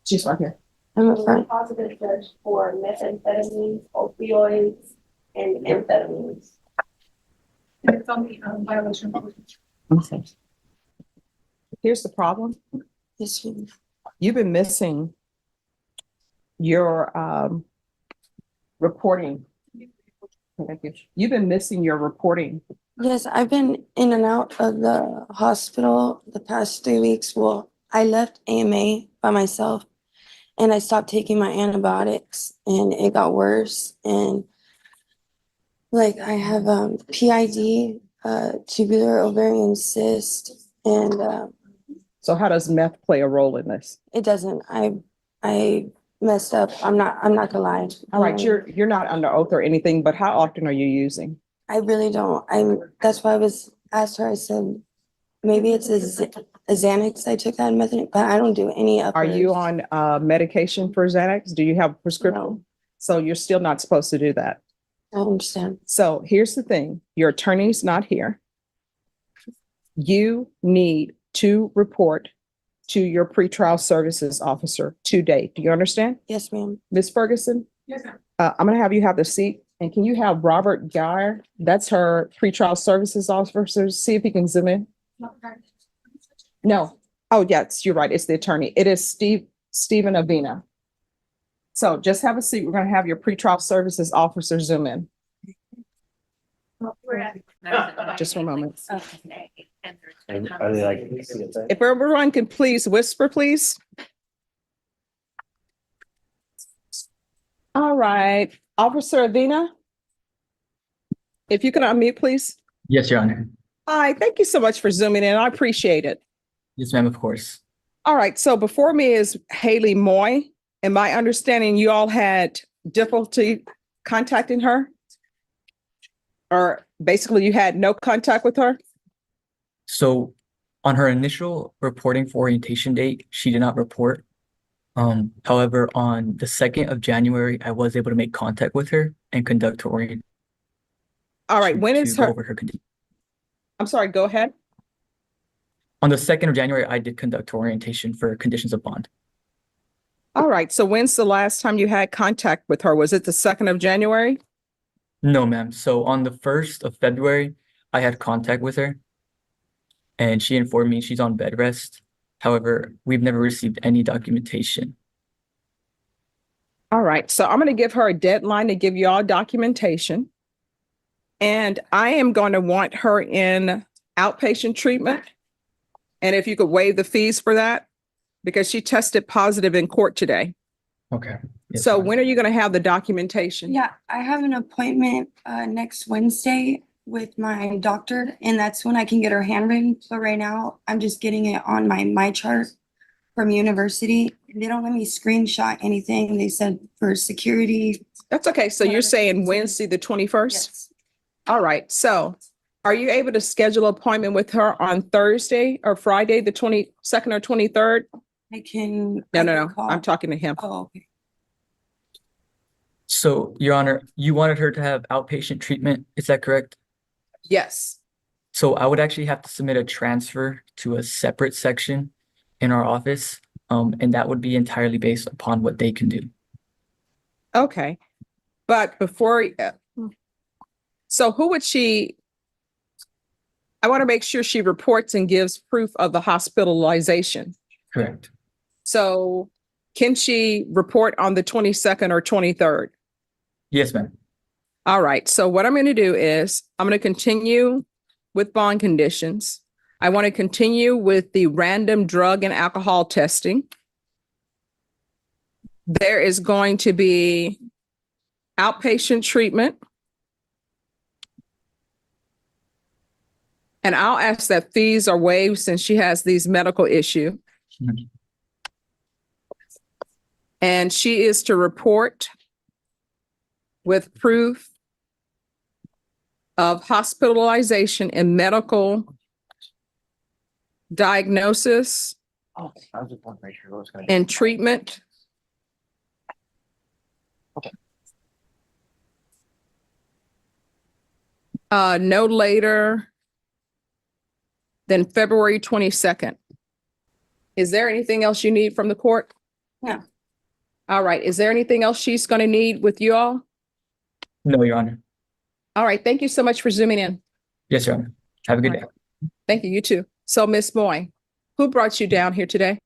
She's right here. I'm a friend. Positive judge for methamphetamines, opioids, and amphetamines. It's on the violation. Okay. Here's the problem. Yes, ma'am. You've been missing your reporting. Thank you. You've been missing your reporting. Yes, I've been in and out of the hospital the past 3 weeks. Well, I left AMA by myself and I stopped taking my antibiotics and it got worse. And like I have PID, tubular ovarian cyst, and So how does meth play a role in this? it doesn't. I messed up. I'm not gonna lie. All right, you're not under oath or anything, but how often are you using? I really don't. That's why I was asked her. I said maybe it's a Xanax. I took that method, but I don't do any of. Are you on medication for Xanax? Do you have a prescription? No. So you're still not supposed to do that. I understand. So here's the thing, your attorney's not here. You need to report to your pretrial services officer today. Do you understand? Yes, ma'am. Ms. Ferguson? Yes, ma'am. I'm gonna have you have the seat, and can you have Robert Geyer, that's her pretrial services officer, see if he can zoom in? No. Oh, yes, you're right. It's the attorney. It is Stephen Avina. So just have a seat. We're going to have your pretrial services officer zoom in. Just for a moment. Are they like? If everyone can please whisper, please. All right, Officer Avina. If you can unmute, please. Yes, Your Honor. Hi, thank you so much for zooming in. I appreciate it. Yes, ma'am, of course. All right, so before me is Haley Moy. In my understanding, you all had difficulty contacting her? Or basically you had no contact with her? So on her initial reporting for orientation date, she did not report. However, on the 2nd of January, I was able to make contact with her and conduct her orientation. All right, when is her? Over her condition. I'm sorry, go ahead. On the 2nd of January, I did conduct her orientation for conditions of bond. All right, so when's the last time you had contact with her? Was it the 2nd of January? No, ma'am. So on the 1st of February, I had contact with her and she informed me she's on bed rest. However, we've never received any documentation. All right, so I'm going to give her a deadline to give you all documentation. And I am going to want her in outpatient treatment. And if you could waive the fees for that, because she tested positive in court today. Okay. Yes, So ma'am. when are you going to have the documentation? Yeah, I have an appointment next Wednesday with my doctor, and that's when I can get her handwritten. But right now, I'm just getting it on my chart from university. They don't let me screenshot anything. They said for security. That's okay. So you're saying Wednesday, the 21st? Yes. All right. So are you able to schedule an appointment with her on Thursday or Friday, the 22nd or 23rd? I can. No. I'm talking to him. Oh, okay. So, Your Honor, you wanted her to have outpatient treatment, is that correct? Yes. So I would actually have to submit a transfer to a separate section in our office, and that would be entirely based upon what they can do. Okay. But before, so who would she, I want to make sure she reports and gives proof of the hospitalization. Correct. So can she report on the 22nd or 23rd? Yes, ma'am. All right. So what I'm going to do is I'm going to continue with bond conditions. I want to continue with the random drug and alcohol testing. There is going to be outpatient treatment. And I'll ask that fees are waived since she has these medical issues. Mhm. And she is to report with proof of hospitalization and medical diagnosis Oh, I was just want to make sure it was going and treatment. No later than February 22nd. Is there anything else you need from the court? No. All right. Is there anything else she's going to need with you all? No, Your Honor. All right. Thank you so much for zooming in. Yes, Your Honor. Have a good All day. right. Thank you. You too. So, Miss Moy, who brought you down here today?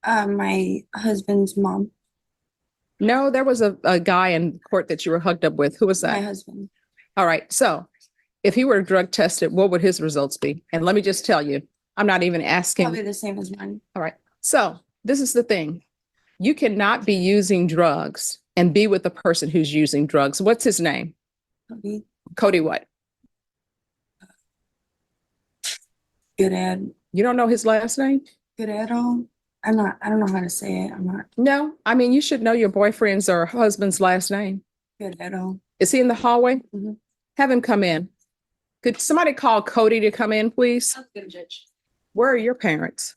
My husband's mom, No, there was a guy in court that you were hooked up with. Who was my that? husband. All right. So if he were drug tested, what would his results be? And let me just tell you, I'm not even asking. Probably the same as mine. All right. So this is the thing. You cannot be using drugs and be with the person who's using drugs. What's his name? Probably Cody what? good at, You don't know his last name? good at all. I don't know how to say it. I'm not No. I mean, you should know your boyfriend's or husband's last name. good at all. Is he in the hallway? Mhm. Have him come in. Could somebody call Cody to come in, please? Judge. Where are your parents?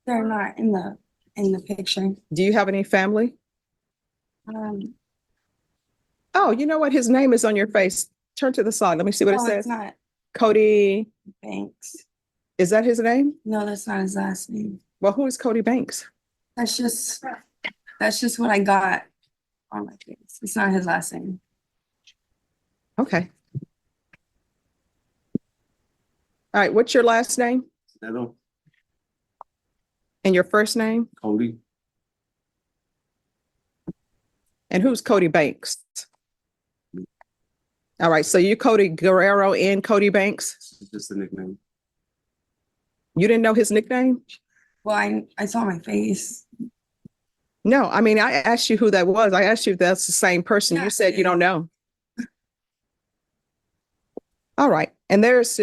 They're not in the picture. Do you have any family? Um, Oh, you know what? His name is on your face. Turn to the side. Let me see what it no, says. it's not Cody, Banks. is that his name? No, that's not his last name. Well, who is Cody Banks? That's just what I got on my face. It's not his last name. Okay. All right. What's your last name Hello, and your first name? Cody. And who's Cody Banks? All right. So you Cody Guerrero and Cody Banks? It's just a nickname. You didn't know his nickname? Well, I saw my face. No, I mean, I asked you who that was. I asked you if that's the same person. You said you don't know. All right. And there's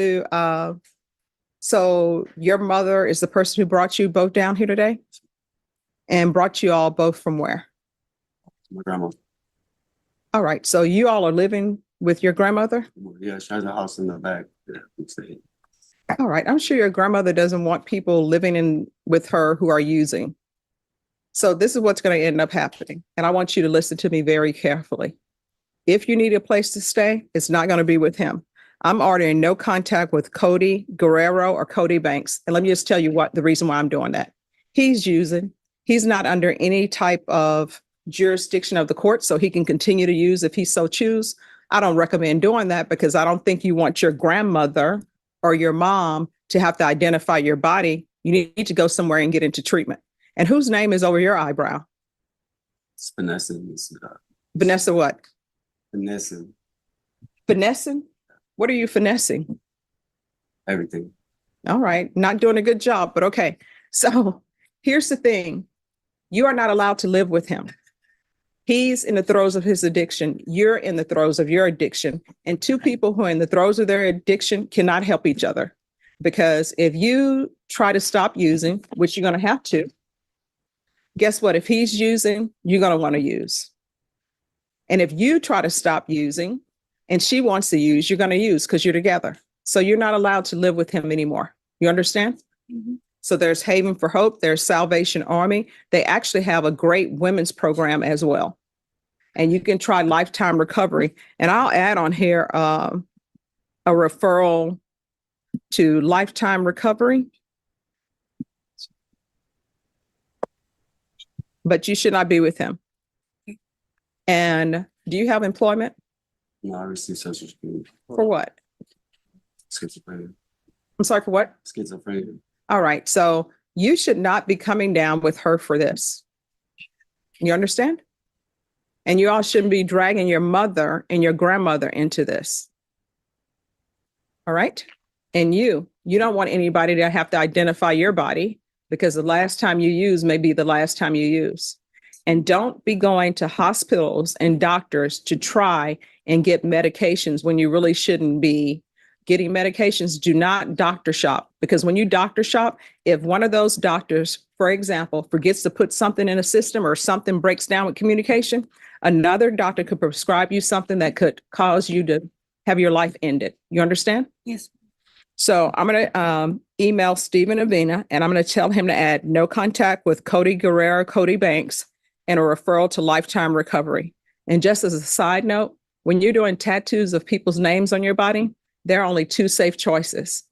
so your mother is the person who brought you both down here today and brought you all both from where? My grandma. All right. So you all are living with your grandmother? Yeah, she has a house in the back. Yeah, we stay. All right. I'm sure your grandmother doesn't want people living in with her who are using. So this is what's going to end up happening. And I want you to listen to me very carefully. If you need a place to stay, it's not going to be with him. I'm ordering no contact with Cody Guerrero or Cody Banks. And let me just tell you what the reason why I'm doing that. He's using, he's not under any type of jurisdiction of the court, so he can continue to use if he so choose. I don't recommend doing that because I don't think you want your grandmother or your mom to have to identify your body. You need to go somewhere and get into treatment. And whose name is over your eyebrow? It's Vanessa. Vanessa what? Vanessa. Finessing? What are you finessing? Everything. All right. Not doing a good job, but okay. So here's the thing. You are not allowed to live with him. He's in the throes of his addiction. You're in the throes of your addiction. And two people who are in the throes of their addiction cannot help each other. Because if you try to stop using, which you're going to have to, guess what? If he's using, you're going to want to use. And if you try to stop using and she wants to use, you're going to use because you're together. So you're not allowed to live with him anymore. You understand? Mm-hmm. So there's Haven for Hope. There's Salvation Army. They actually have a great women's program as well. And you can try Lifetime Recovery. And I'll add on here a referral to Lifetime Recovery. But you should not be with him. And do you have employment? No, I received social security. For what? Schizophrenia. I'm sorry, for what? Schizophrenia. All right. So you should not be coming down with her for this. You understand? And you all shouldn't be dragging your mother and your grandmother into this. All right. And you don't want anybody to have to identify your body because the last time you use may be the last time you use. And don't be going to hospitals and doctors to try and get medications when you really shouldn't be getting medications. Do not doctor shop, because when you doctor shop, if one of those doctors, for example, forgets to put something in a system or something breaks down with communication, another doctor could prescribe you something that could cause you to have your life ended. You understand? Yes. So I'm going to email Stephen Avina and I'm going to tell him to add no contact with Cody Guerrero, Cody Banks, and a referral to Lifetime Recovery. And just as a side note, when you're doing tattoos of people's names on your body, there are only two safe choices.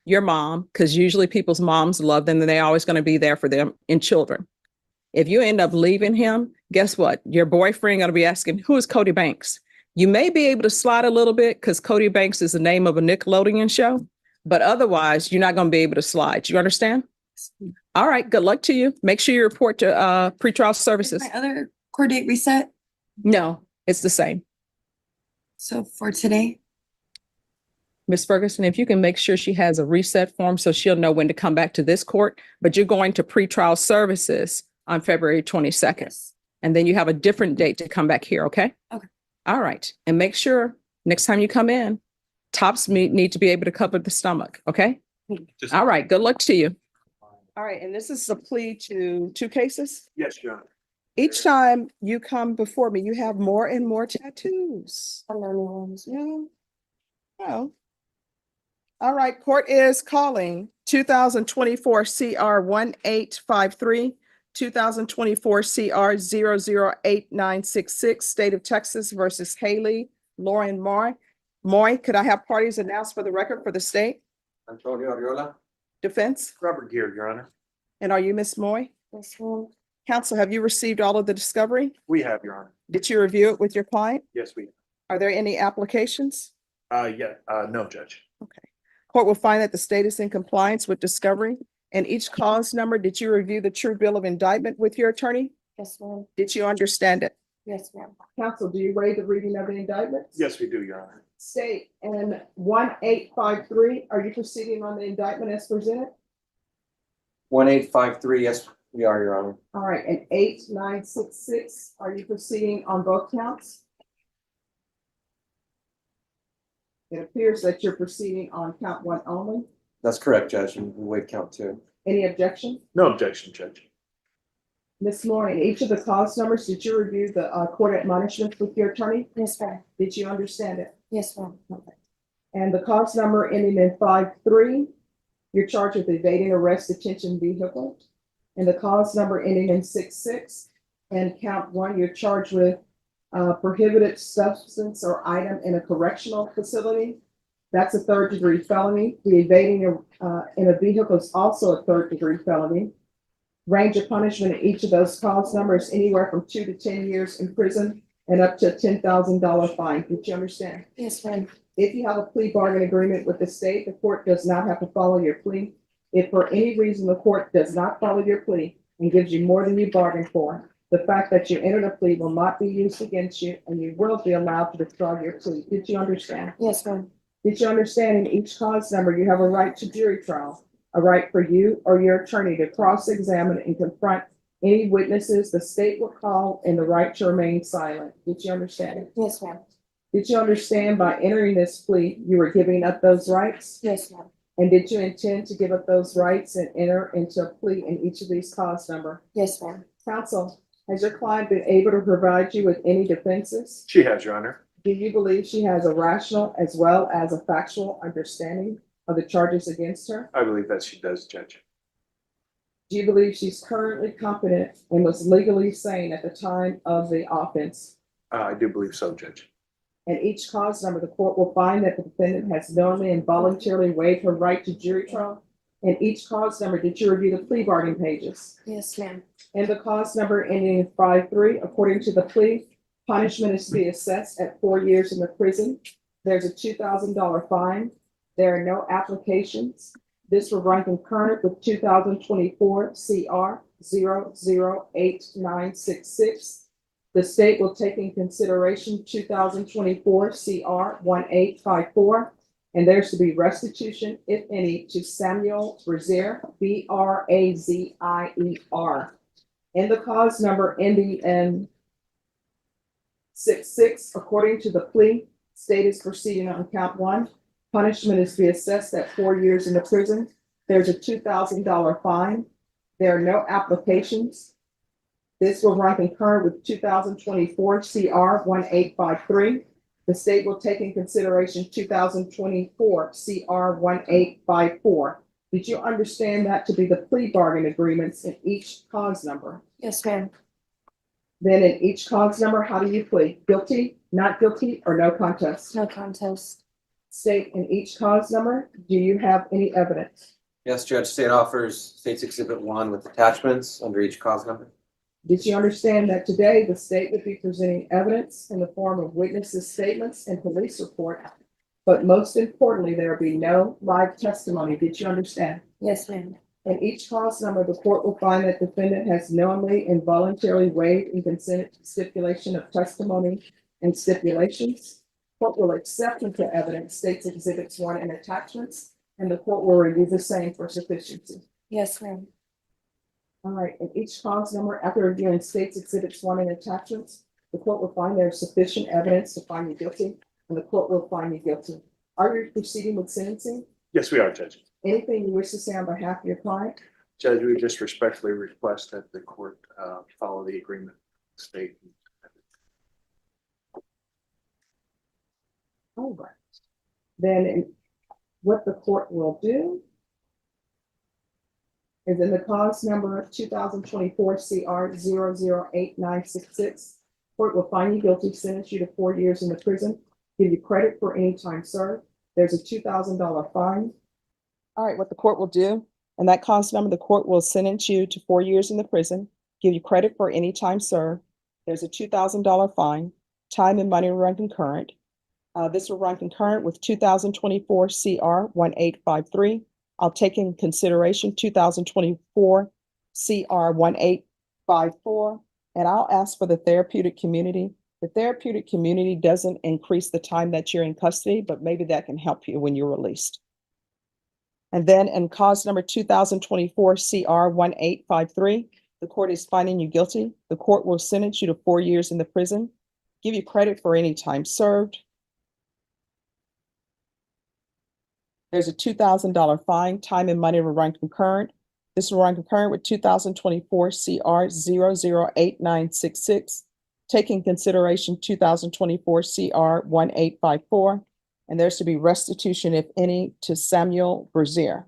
your mom, because usually people's moms love them and they're always going to be there for them and children. If you end up leaving him, guess what? Your boyfriend going to be asking, who is Cody Banks? You may be able to slide a little bit because Cody Banks is the name of a Nickelodeon show, but otherwise you're not going to be able to slide. You understand? All right. Good luck to you. Make sure you report to pretrial services. My other court date reset, No, it's the same. so for today, Ms. Ferguson, if you can make sure she has a reset form so she'll know when to come back to this court, but you're going to pretrial services on February 22nd. yes, And then you have a different date to come back here, okay? Okay. All right. And make sure next time you come in, tops need to be able to cover the stomach, okay? All right. Good luck to you. All right. And this is a plea to 2 cases. Yes, Your Honor. Each time you come before me, you have more and more tattoos. I'm the only ones. Yeah. Oh. All right, court is calling 2024 CR 1853, 2024 CR 008966, State of Texas versus Haley Lauren Moy. Moy, could I have parties announced for the record for the state Antonio Ariola. defense? Robert Gear, Your Honor. And are you Miss Moy? This one, Counsel, have you received all of the discovery? We have, Your Honor. Did you review it with your client? Yes, we. Are there any applications? No, Judge. Okay. Court will find that the state is in compliance with discovery and each cause number. Did you review the true bill of indictment with your attorney? yes, ma'am, Did you understand it? yes, ma'am. Counsel, do you waive the reading of the indictment? Yes, we do, Your Honor. State, and 1853, are you proceeding on the indictment as presented? 1853, yes, we are, Your Honor. All right, and 8966, are you proceeding on both counts? It appears that you're proceeding on count 1 only. That's correct, Judge, and we waive count 2. Any objection? No objection, Judge. Ms. Moore, in each of the cause numbers, did you review the court admonishments with your attorney? Yes, ma'am, Did you understand it? yes, ma'am, And the cause number ending in 53, you're charged with evading arrest, detention, vehicle. And the cause number ending in 66, and count 1, you're charged with prohibited substance or item in a correctional facility. That's a 3rd-degree felony. The evading in a vehicle is also a 3rd-degree felony. Range of punishment in each of those cause numbers anywhere from 2 to 10 years in prison and up to a $10,000 fine. Did you understand? yes, ma'am, If you have a plea bargain agreement with the state, the court does not have to follow your plea. If for any reason the court does not follow your plea and gives you more than you bargained for, the fact that you entered a plea will not be used against you and you will be allowed to withdraw your plea. Did you understand? yes, ma'am, Did you understand in each cause number, you have a right to jury trial, a right for you or your attorney to cross-examine and confront any witnesses the state will call and the right to remain silent. Did you understand? yes, ma'am, Did you understand by entering this plea, you were giving up those rights? yes, ma'am, And did you intend to give up those rights and enter into a plea in each of these cause number? yes, ma'am, Counsel, has your client been able to provide you with any defenses? She has, Your Honor. Do you believe she has a rational as well as a factual understanding of the charges against her? I believe that she does, Judge. Do you believe she's currently competent and was legally sane at the time of the offense? I do believe so, Judge. And each cause number, the court will find that the defendant has knowingly and voluntarily waived her right to jury trial. And each cause number, did you review the plea bargain pages? yes, ma'am, And the cause number ending in 53, according to the plea, punishment is to be assessed at 4 years in the prison. There's a $2,000 fine. There are no applications. This will run concurrent with 2024 CR 008966. The state will take in consideration 2024 CR 1854. And there's to be restitution, if any, to Samuel Brazier, Brazier. And the cause number ending in 66, according to the plea, state is proceeding on count 1. Punishment is to be assessed at 4 years in the prison. There's a $2,000 fine. There are no applications. This will run concurrent with 2024 CR 1853. The state will take in consideration 2024 CR 1854. Did you understand that to be the plea bargain agreements in each cause number? yes, ma'am, Then in each cause number, how do you plead? Guilty, not guilty, or no contest? no contest, state in each cause number? Do you have any evidence? Yes, Judge, state offers State's Exhibit 1 with attachments under each cause number. Did you understand that today the state would be presenting evidence in the form of witnesses' statements and police report? But most importantly, there will be no live testimony. Did you understand? Yes, ma'am. In each cause number, the court will find that defendant has knowingly and voluntarily waived and consented to stipulation of testimony and stipulations. Court will accept into evidence State's Exhibits 1 and attachments, and the court will review the same for sufficiency. Yes, ma'am. All right, in each cause number, after reviewing State's Exhibits 1 and attachments, the court will find there is sufficient evidence to find you guilty, and the court will find you guilty. Are you proceeding with sentencing? Yes, we are, Judge. Anything you wish to say on behalf of your client? Judge, we just respectfully request that the court follow the agreement state. All right. What the court will do is in the cause number 2024 CR 008966, court will find you guilty, sentence you to 4 years in the prison, give you credit for any time served. There's a $2,000 fine. All right, what the court will do, and that cause number, the court will sentence you to 4 years in the prison, give you credit for any time served. There's a $2,000 fine. Time and money will run concurrent. This will run concurrent with 2024 CR 1853. I'll take in consideration 2024 CR 1854, and I'll ask for the therapeutic community. The therapeutic community doesn't increase the time that you're in custody, but maybe that can help you when you're released. And then in cause number 2024 CR 1853, the court is finding you guilty. The court will sentence you to 4 years in the prison, give you credit for any time served. There's a $2,000 fine. Time and money will run concurrent. This will run concurrent with 2024 CR 008966, taking consideration 2024 CR 1854. And there's to be restitution, if any, to Samuel Brazier.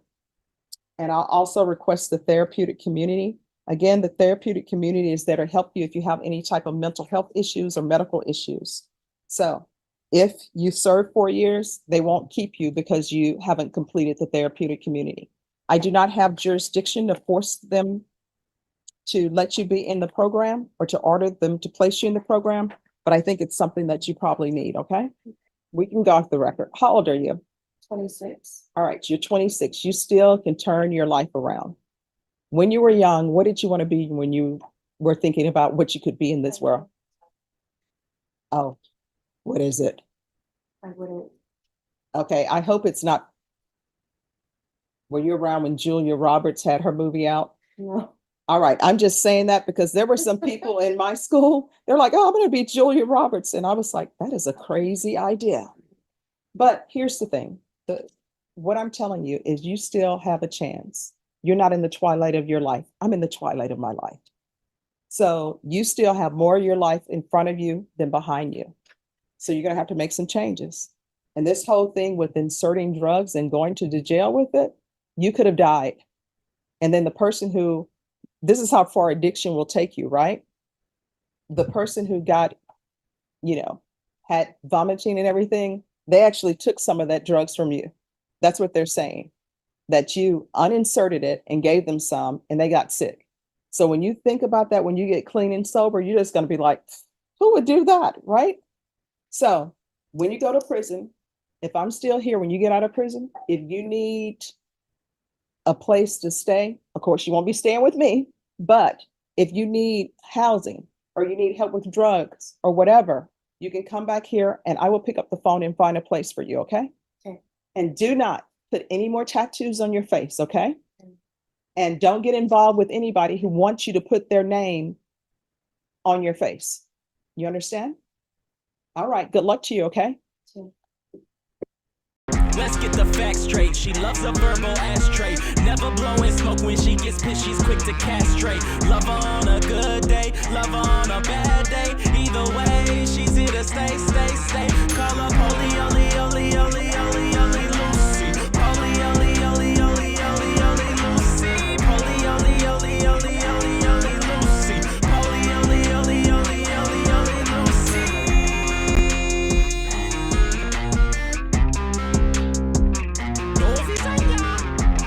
And I'll also request the therapeutic community. Again, the therapeutic community is there to help you if you have any type of mental health issues or medical issues. So if you serve 4 years, they won't keep you because you haven't completed the therapeutic community. I do not have jurisdiction to force them to let you be in the program or to order them to place you in the program, but I think it's something that you probably need, okay? We can go off the record. How old are you? 26. All right, you're 26. You still can turn your life around. When you were young, what did you want to be when you were thinking about what you could be in this world? Oh, what is it? I wouldn't. Okay, I hope it's not. Were you around when Julia Roberts had her movie out? No. All right, I'm just saying that because there were some people in my school, they're like, oh, I'm going to be Julia Roberts. And I was like, that is a crazy idea. But here's the thing. What I'm telling you is you still have a chance. You're not in the twilight of your life. I'm in the twilight of my life. So you still have more of your life in front of you than behind you. So you're going to have to make some changes. And this whole thing with inserting drugs and going to the jail with it, you could have died. And then the person who, this is how far addiction will take you, right? The person who got, had vomiting and everything, they actually took some of that drugs from you. That's what they're saying, that you uninserted it and gave them some and they got sick. So when you think about that, when you get clean and sober, you're just going to be like, who would do that, right? So when you go to prison, if I'm still here, when you get out of prison, if you need a place to stay, of course, you won't be staying with me, but if you need housing or you need help with drugs or whatever, you can come back here and I will pick up the phone and find a place for you, okay? Okay. And do not put any more tattoos on your face, okay? And don't get involved with anybody who wants you to put their name on your face. You understand? All right, good luck to you, okay? Let's get the facts straight. She loves a verbal ashtray. Never blowing smoke when she gets pissed. She's quick to castrate. Love her on a good day, love her on a bad day. Either way, she's here to stay, stay, stay. Call up, only,